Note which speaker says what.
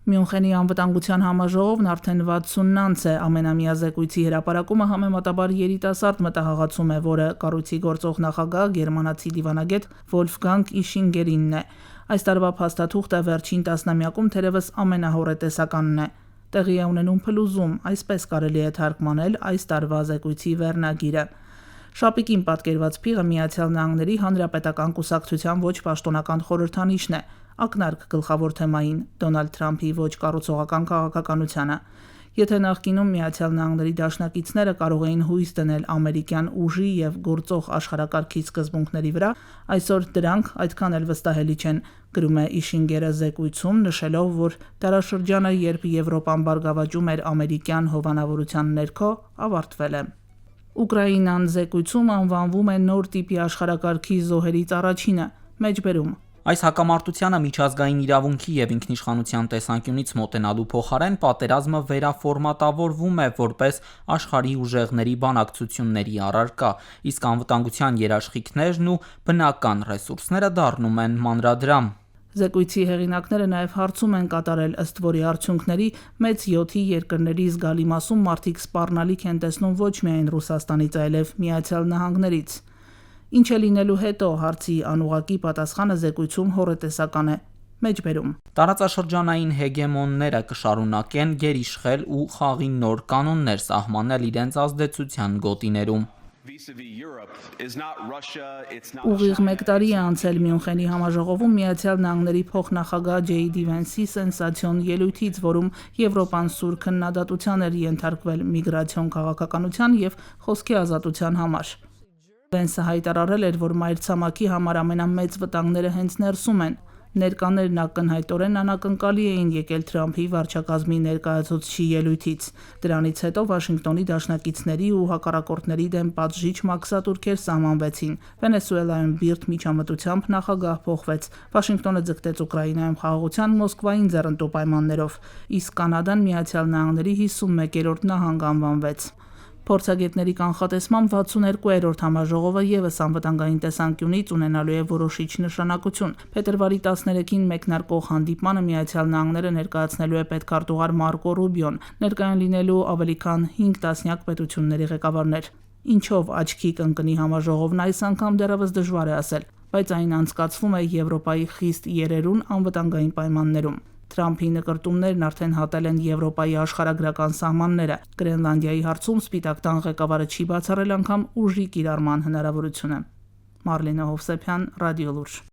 Speaker 1: Մյունխենի անվտանգության համաժողովն արդեն 60-ն անց է ամենամյա զեկույցի հրապարակումը համեմատաբար երիտասարդ մտահղացում է, որը կառույցի գործող նախագահ գերմանացի դիվանագետ Վոլֆգանգ Իշինգերինն է։ Այս տարվա փաստաթուղթը վերջին տասնամյակում թերևս ամենահորետեսականն է։ Տեղի է ունենում փլուզում, այսպես կարելի է թարգմանել այս տարվա զեկույցի վերնագիրը։ Շապիկին պատկերված փիղը Միացյալ Նահանգների Հանրապետական կուսակցության ոչ պաշտոնական խորհրդանիշն է, ակնարկ գլխավոր թեմային՝ Դոնալդ Թրամփի ոչ կառուցողական քաղաքականությանը։ Եթե նախկինում Միացյալ Նահանգների դաշնակիցները կարող էին հույս դնել ամերիկյան ուժի և գործող աշխարհակարգի սկզբունքների վրա, այսօր դրանք այդքան էլ վստահելի չեն, գրում է Իշինգերը զեկույցում, նշելով, որ դարաշրջանը, երբ Եվրոպան բարգավաճում էր ամերիկյան հովանավորության ներքո, ավարտվել է։ Ուկրաինան զեկույցում անվանվում է նոր տիպի աշխարհակարգի զոհերից առաջինը, մեջբերում։
Speaker 2: Այս հակամարտությանը միջազգային իրավունքի և ինքնիշխանության տեսանկյունից մոտենալու փոխարեն պատերազմը վերաֆորմատավորվում է որպես աշխարհի ուժեղների բանակցությունների առարկա, իսկ անվտանգության երաշխիքներն ու բնական ռեսուրսները դառնում են մանրադրամ։
Speaker 1: Զեկույցի հեղինակները նաև հարցում են կատարել, ըստ որի արդյունքների մեծ 7 երկրների զգալի մասում մարդիկ սպառնալիք են տեսնում ոչ միայն Ռուսաստանից, այլև Միացյալ Նահանգներից։ Ինչ է լինելու հետո հարցի անուղղակի պատասխանը զեկույցում հոռետեսական է, մեջբերում։
Speaker 2: Տարածաշրջանային հեգեմոնները կշարունակեն գերիշխել ու խաղի նոր կանոններ սահմանել իրենց ազդեցության գոտիներում։
Speaker 1: Ուղիղ մեկ տարի է անցել Մյունխենի համաժողովում Միացյալ Նահանգների փոխնախագահ Ջեյդի Վենսի սենսացիոն ելույթից, որում Եվրոպան սուր քննադատության էր ենթարկվել միգրացիոն քաղաքականության և խոսքի ազատության համար։ Վենսը հայտարարել էր, որ մայրցամաքի համար ամենամեծ վտանգները հենց ներսում են։ Ներկաներն ակնհայտորեն անակնկալի էին եկել Թրամփի վարչակազմի ներկայացուցչի ելույթից։ Դրանից հետո Վաշինգտոնի դաշնակիցների ու հակառակորդների դեմ պատժիչ մաքսատուրքեր սահմանվեցին։ Վենեսուելայում բիրտ միջամտությամբ նախագահ փոխվեց։ Վաշինգտոնը ձգտեց Ուկրաինայում խաղաղության Մոսկվային ձեռնտու պայմաններով, իսկ Կանադան Միացյալ Նահանգների 51-րդ նահանգ անվանվեց։ Փորձագետների կանխատեսմամբ 62-րդ համաժողովը ևս անվտանգային տեսանկյունից ունենալու է որոշիչ նշանակություն։ Փետրվարի 13-ին մեկնարկող հանդիպմանը Միացյալ Նահանգները ներկայացնելու է պետքարտուղար Մարկո Ռուբիոն, ներկայուն լինելու ավելի քան 5 տասնյակ պետությունների ղեկավարներ։ Ինչով աչքի կընկնի համաժողովն այս անգամ դեռևս դժվար է ասել, բայց այն անցկացվում է Եվրոպայի խիստ երերուն անվտանգային պայմաններում։ Թրամփի նկրտումներն արդեն հատել են Եվրոպայի աշխարհագրական սահմանները։ Գրենլանդիայի հարցում Սպիտակ տան ղեկավարը չի բացառել անգամ ուժի կիրառման հնարավորությունը։ Մարլինե Հովսեփյան, Ռադիոլուրջ։